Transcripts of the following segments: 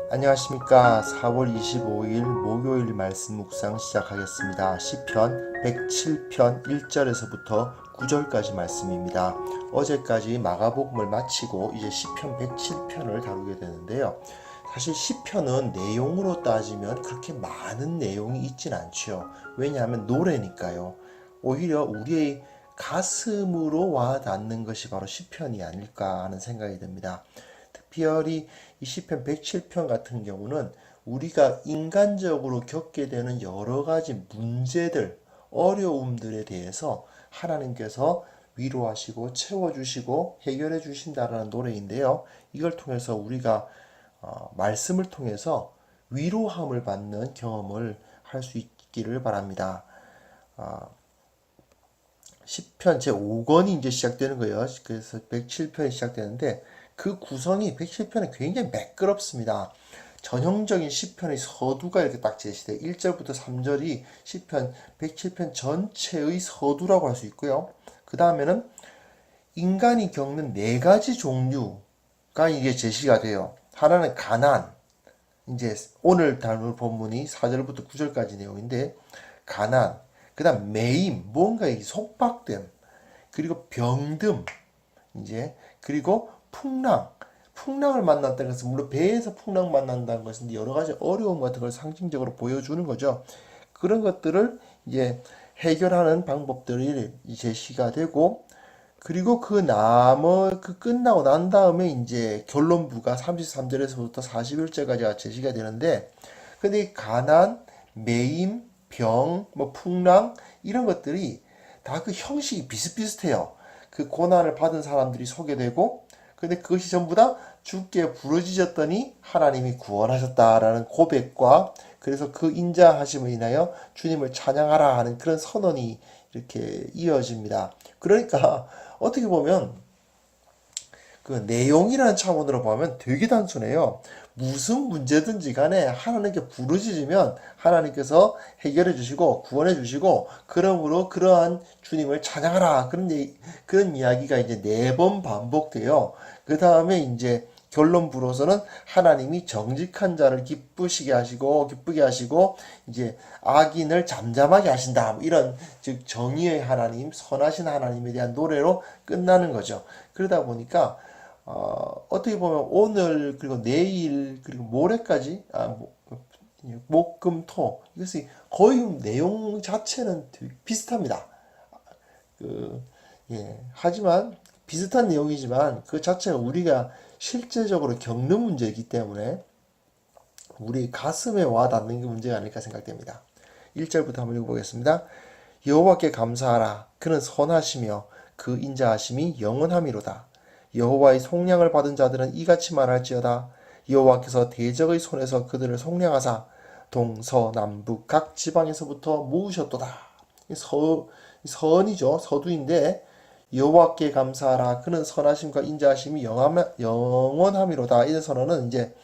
안녕하십니까. 4월 25일 목요일 말씀 묵상 시작하겠습니다. 시편 107편 1절에서부터 9절까지 말씀입니다. 어제까지 마가복음을 마치고 이제 시편 107편을 다루게 되는데요. 사실 시편은 내용으로 따지면 그렇게 많은 내용이 있진 않죠. 왜냐하면 노래니까요. 오히려 우리의 가슴으로 와 닿는 것이 바로 시편이 아닐까 하는 생각이 듭니다. 특별히 이 시편 107편 같은 경우는 우리가 인간적으로 겪게 되는 여러 가지 문제들, 어려움들에 대해서 하나님께서 위로하시고 채워주시고 해결해 주신다라는 노래인데요. 이걸 통해서 우리가 말씀을 통해서 위로함을 받는 경험을 할 수 있기를 바랍니다. 시편 제5권이 이제 시작되는 거예요. 그래서 107편이 시작되는데 그 구성이 107편은 굉장히 매끄럽습니다. 전형적인 시편의 서두가 이렇게 딱 제시돼 1절부터 3절이 시편 107편 전체의 서두라고 할 수 있고요. 그 다음에는 인간이 겪는 네 가지 종류가 이게 제시가 돼요. 하나는 가난, 이제 오늘 다룰 본문이 4절부터 9절까지 내용인데 가난, 그 다음 매임, 뭔가 속박됨, 그리고 병듦, 이제 그리고 풍랑을 만났다는 것은 물론 배에서 풍랑 만난다는 것인데 여러 가지 어려움 같은 걸 상징적으로 보여주는 거죠. 그런 것들을 이제 해결하는 방법들이 제시가 되고 그리고 그 끝나고 난 다음에 이제 결론부가 33절에서부터 41절까지가 제시가 되는데 근데 이 가난, 매임, 병, 뭐 풍랑 이런 것들이 다 그 형식이 비슷비슷해요. 그 고난을 받은 사람들이 소개되고 근데 그것이 전부 다 주께 부르짖었더니 하나님이 구원하셨다라는 고백과 그래서 그 인자하심을 인하여 주님을 찬양하라 하는 그런 선언이 이렇게 이어집니다. 그러니까 어떻게 보면 그 내용이라는 차원으로 보면 되게 단순해요. 무슨 문제든지 간에 하나님께 부르짖으면 하나님께서 해결해 주시고 구원해 주시고 그러므로 그러한 주님을 찬양하라 그런 이야기가 이제 4번 반복돼요. 그 다음에 이제 결론부로서는 하나님이 정직한 자를 기쁘게 하시고 이제 악인을 잠잠하게 하신다. 뭐 이런 즉 정의의 하나님, 선하신 하나님에 대한 노래로 끝나는 거죠. 그러다 보니까 어떻게 보면 오늘 그리고 내일 그리고 모레까지 목, 금, 토 이것이 거의 내용 자체는 비슷합니다. 하지만 비슷한 내용이지만 그 자체가 우리가 실제적으로 겪는 문제이기 때문에 우리 가슴에 와 닿는 게 문제가 아닐까 생각됩니다. 1절부터 한번 읽어보겠습니다. 여호와께 감사하라. 그는 선하시며 그 인자하심이 영원함이로다. 여호와의 속량을 받은 자들은 이같이 말할지어다. 여호와께서 대적의 손에서 그들을 속량하사 동서남북 각 지방에서부터 모으셨도다. 서언이죠. 서두인데 여호와께 감사하라. 그는 선하심과 인자하심이 영원함이로다. 이런 선언은 이제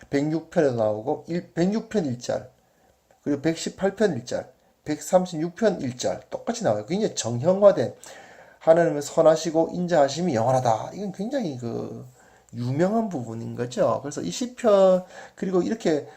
106편에도 나오고 106편 1절 그리고 118편 1절 136편 1절 똑같이 나와요. 굉장히 정형화된 하나님은 선하시고 인자하심이 영원하다. 이건 굉장히 유명한 부분인 거죠. 그래서 이 시편 그리고 이렇게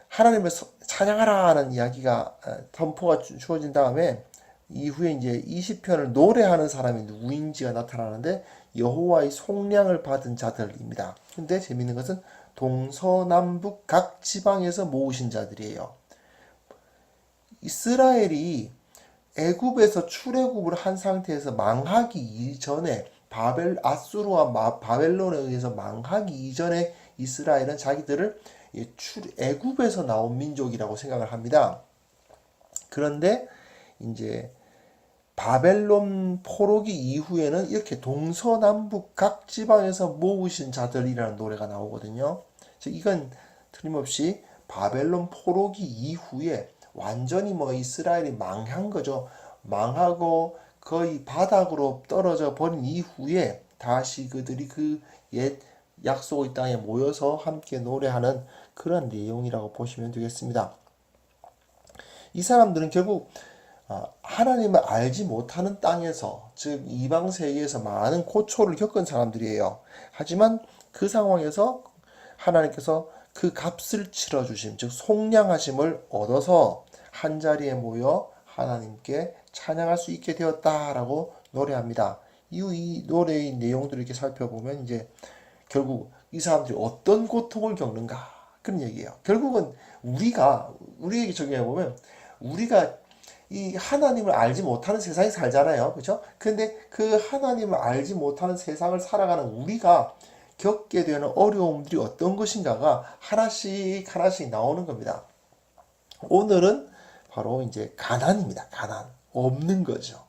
하나님을 찬양하라 하는 이야기가 선포가 주어진 다음에 이후에 이제 이 시편을 노래하는 사람이 누구인지가 나타나는데 여호와의 속량을 받은 자들입니다. 근데 재밌는 것은 동서남북 각 지방에서 모으신 자들이에요. 이스라엘이 애굽에서 출애굽을 한 상태에서 망하기 이전에 아수르와 바벨론에 의해서 망하기 이전에 이스라엘은 자기들을 애굽에서 나온 민족이라고 생각을 합니다. 그런데 이제 바벨론 포로기 이후에는 이렇게 동서남북 각 지방에서 모으신 자들이라는 노래가 나오거든요. 이건 틀림없이 바벨론 포로기 이후에 완전히 이스라엘이 망한 거죠. 망하고 거의 바닥으로 떨어져 버린 이후에 다시 그들이 그 옛 약속의 땅에 모여서 함께 노래하는 그런 내용이라고 보시면 되겠습니다. 이 사람들은 결국 하나님을 알지 못하는 땅에서 즉 이방 세계에서 많은 고초를 겪은 사람들이에요. 하지만 그 상황에서 하나님께서 그 값을 치러주심, 즉 속량하심을 얻어서 한자리에 모여 하나님께 찬양할 수 있게 되었다라고 노래합니다. 이 노래의 내용들을 이렇게 살펴보면 이제 결국 이 사람들이 어떤 고통을 겪는가 그런 얘기예요. 결국은 우리에게 적용해 보면 우리가 이 하나님을 알지 못하는 세상에 살잖아요. 그렇죠? 근데 그 하나님을 알지 못하는 세상을 살아가는 우리가 겪게 되는 어려움들이 어떤 것인가가 하나씩 하나씩 나오는 겁니다. 오늘은 바로 이제 가난입니다. 가난. 없는 거죠.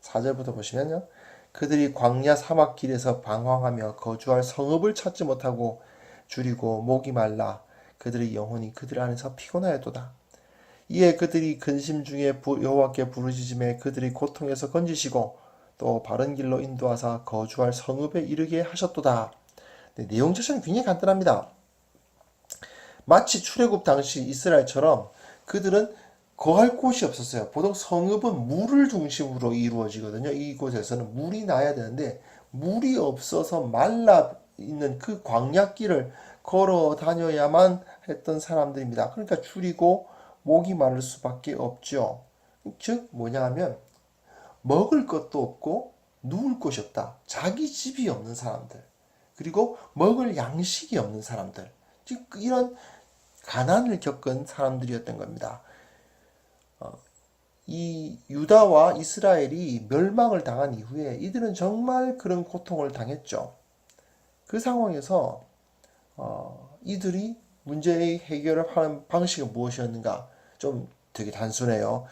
4절부터 보시면요. 그들이 광야 사막 길에서 방황하며 거주할 성읍을 찾지 못하고 줄이고 목이 말라 그들의 영혼이 그들 안에서 피곤하였도다. 이에 그들이 근심 중에 여호와께 부르짖음에 그들이 고통에서 건지시고 또 바른 길로 인도하사 거주할 성읍에 이르게 하셨도다. 네, 내용 자체는 굉장히 간단합니다. 마치 출애굽 당시 이스라엘처럼 그들은 거할 곳이 없었어요. 보통 성읍은 물을 중심으로 이루어지거든요. 이곳에서는 물이 나야 되는데 물이 없어서 말라 있는 그 광야길을 걸어 다녀야만 했던 사람들입니다. 그러니까 줄이고 목이 마를 수밖에 없죠. 즉 뭐냐 하면 먹을 것도 없고 누울 곳이 없다. 자기 집이 없는 사람들. 그리고 먹을 양식이 없는 사람들. 즉 이런 가난을 겪은 사람들이었던 겁니다. 이 유다와 이스라엘이 멸망을 당한 이후에 이들은 정말 그런 고통을 당했죠. 그 상황에서 이들이 문제의 해결을 하는 방식은 무엇이었는가? 좀 되게 단순해요.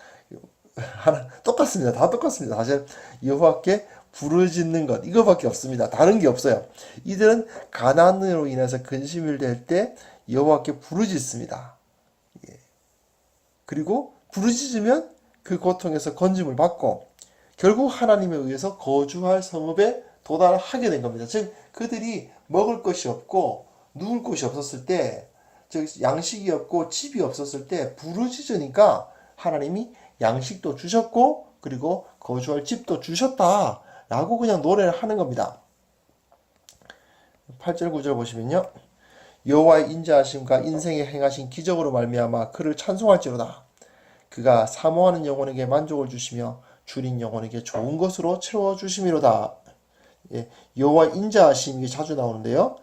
똑같습니다. 다 똑같습니다. 사실 여호와께 부르짖는 것 이거밖에 없습니다. 다른 게 없어요. 이들은 가난으로 인해서 근심을 댈 때 여호와께 부르짖습니다. 그리고 부르짖으면 그 고통에서 건짐을 받고 결국 하나님에 의해서 거주할 성읍에 도달하게 된 겁니다. 즉 그들이 먹을 것이 없고 누울 곳이 없었을 때, 즉 양식이 없고 집이 없었을 때 부르짖으니까 하나님이 양식도 주셨고 그리고 거주할 집도 주셨다라고 그냥 노래를 하는 겁니다. 8절 9절 보시면요. 여호와의 인자하심과 인생에 행하신 기적으로 말미암아 그를 찬송할지로다. 그가 사모하는 영혼에게 만족을 주시며 줄인 영혼에게 좋은 것으로 채워주심이로다. 예, 여호와의 인자하심이 자주 나오는데요.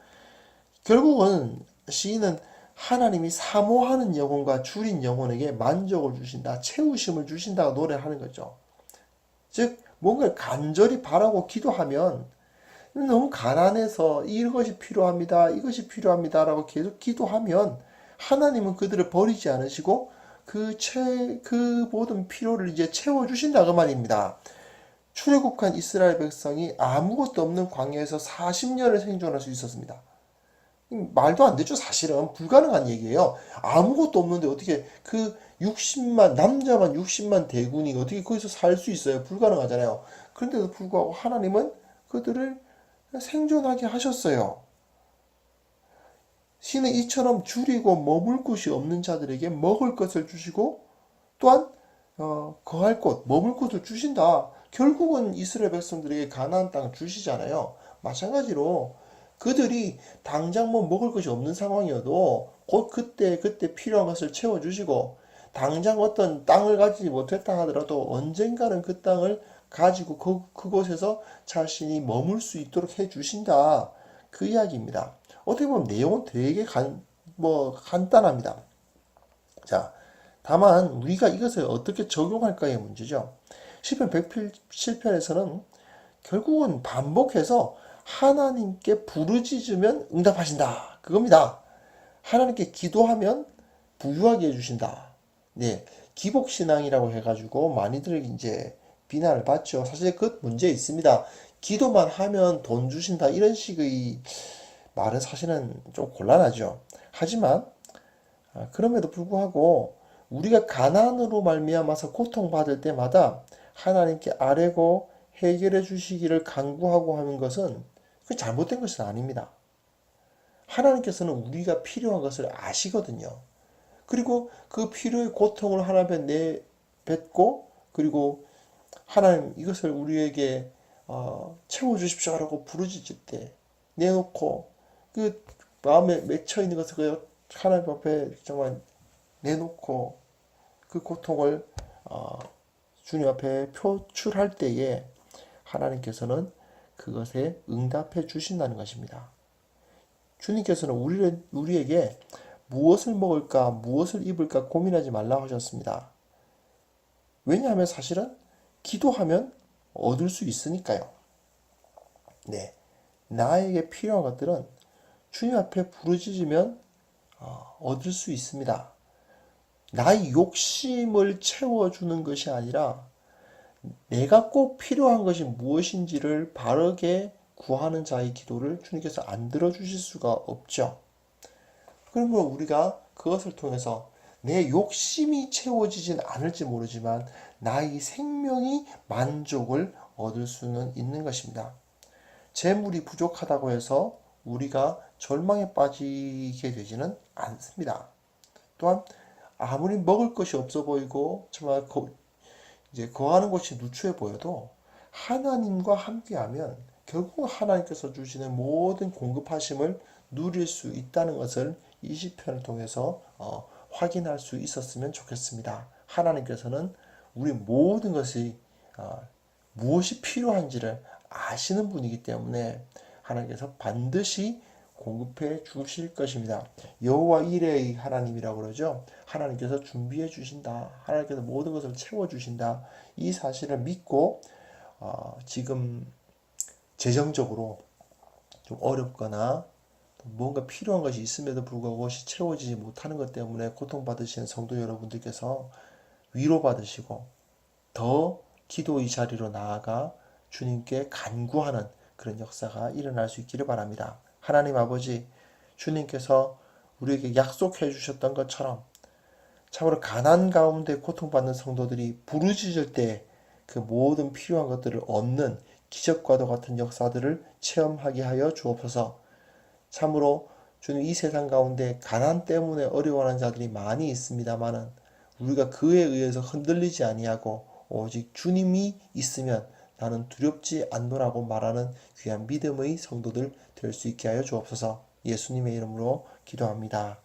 결국은 시인은 하나님이 사모하는 영혼과 줄인 영혼에게 만족을 주신다, 채우심을 주신다고 노래하는 거죠. 즉 뭔가 간절히 바라고 기도하면 너무 가난해서 이것이 필요합니다, 이것이 필요합니다라고 계속 기도하면 하나님은 그들을 버리지 않으시고 그 모든 필요를 이제 채워주신다 그 말입니다. 출애굽한 이스라엘 백성이 아무것도 없는 광야에서 40년을 생존할 수 있었습니다. 말도 안 되죠. 사실은 불가능한 얘기예요. 아무것도 없는데 어떻게 그 60만 남자만 60만 대군이 어떻게 거기서 살 수 있어요? 불가능하잖아요. 그런데도 불구하고 하나님은 그들을 생존하게 하셨어요. 신은 이처럼 줄이고 머물 곳이 없는 자들에게 먹을 것을 주시고 또한 거할 곳, 머물 곳을 주신다. 결국은 이스라엘 백성들에게 가나안 땅을 주시잖아요. 마찬가지로 그들이 당장 뭐 먹을 것이 없는 상황이어도 곧 그때 필요한 것을 채워주시고 당장 어떤 땅을 가지지 못했다 하더라도 언젠가는 그 땅을 가지고 그곳에서 자신이 머물 수 있도록 해주신다. 그 이야기입니다. 어떻게 보면 내용은 되게 간단합니다. 자, 다만 우리가 이것을 어떻게 적용할까의 문제죠. 시편 107편에서는 결국은 반복해서 하나님께 부르짖으면 응답하신다. 그겁니다. 하나님께 기도하면 부유하게 해주신다. 네, 기복신앙이라고 해가지고 많이들 이제 비난을 받죠. 사실 그 문제 있습니다. 기도만 하면 돈 주신다. 이런 식의 말은 사실은 좀 곤란하죠. 하지만 그럼에도 불구하고 우리가 가난으로 말미암아서 고통받을 때마다 하나님께 아뢰고 해결해 주시기를 간구하고 하는 것은 그 잘못된 것은 아닙니다. 하나님께서는 우리가 필요한 것을 아시거든요. 그리고 그 필요의 고통을 하나님께 내뱉고 그리고 하나님 이것을 우리에게 채워주십시오라고 부르짖을 때 내놓고 그 마음에 맺혀 있는 것을 하나님 앞에 정말 내놓고 그 고통을 주님 앞에 표출할 때에 하나님께서는 그것에 응답해 주신다는 것입니다. 주님께서는 우리에게 무엇을 먹을까, 무엇을 입을까 고민하지 말라고 하셨습니다. 왜냐하면 사실은 기도하면 얻을 수 있으니까요. 네. 나에게 필요한 것들은 주님 앞에 부르짖으면 얻을 수 있습니다. 나의 욕심을 채워주는 것이 아니라 내가 꼭 필요한 것이 무엇인지를 바르게 구하는 자의 기도를 주님께서 안 들어주실 수가 없죠. 그러면 우리가 그것을 통해서 내 욕심이 채워지진 않을지 모르지만 나의 생명이 만족을 얻을 수는 있는 것입니다. 재물이 부족하다고 해서 우리가 절망에 빠지게 되지는 않습니다. 또한 아무리 먹을 것이 없어 보이고 정말 이제 거하는 곳이 누추해 보여도 하나님과 함께하면 결국 하나님께서 주시는 모든 공급하심을 누릴 수 있다는 것을 이 시편을 통해서 확인할 수 있었으면 좋겠습니다. 하나님께서는 우리 모든 것이 무엇이 필요한지를 아시는 분이기 때문에 하나님께서 반드시 공급해 주실 것입니다. 여호와 이레의 하나님이라고 그러죠. 하나님께서 준비해 주신다. 하나님께서 모든 것을 채워 주신다. 이 사실을 믿고 지금 재정적으로 좀 어렵거나 뭔가 필요한 것이 있음에도 불구하고 그것이 채워지지 못하는 것 때문에 고통받으시는 성도 여러분들께서 위로받으시고 더 기도의 자리로 나아가 주님께 간구하는 그런 역사가 일어날 수 있기를 바랍니다. 하나님 아버지, 주님께서 우리에게 약속해 주셨던 것처럼 참으로 가난 가운데 고통받는 성도들이 부르짖을 때 그 모든 필요한 것들을 얻는 기적과도 같은 역사들을 체험하게 하여 주옵소서. 참으로 주님 이 세상 가운데 가난 때문에 어려워하는 자들이 많이 있습니다만은 우리가 그에 의해서 흔들리지 아니하고 오직 주님이 있으면 나는 두렵지 않노라고 말하는 귀한 믿음의 성도들 될 수 있게 하여 주옵소서. 예수님의 이름으로 기도합니다.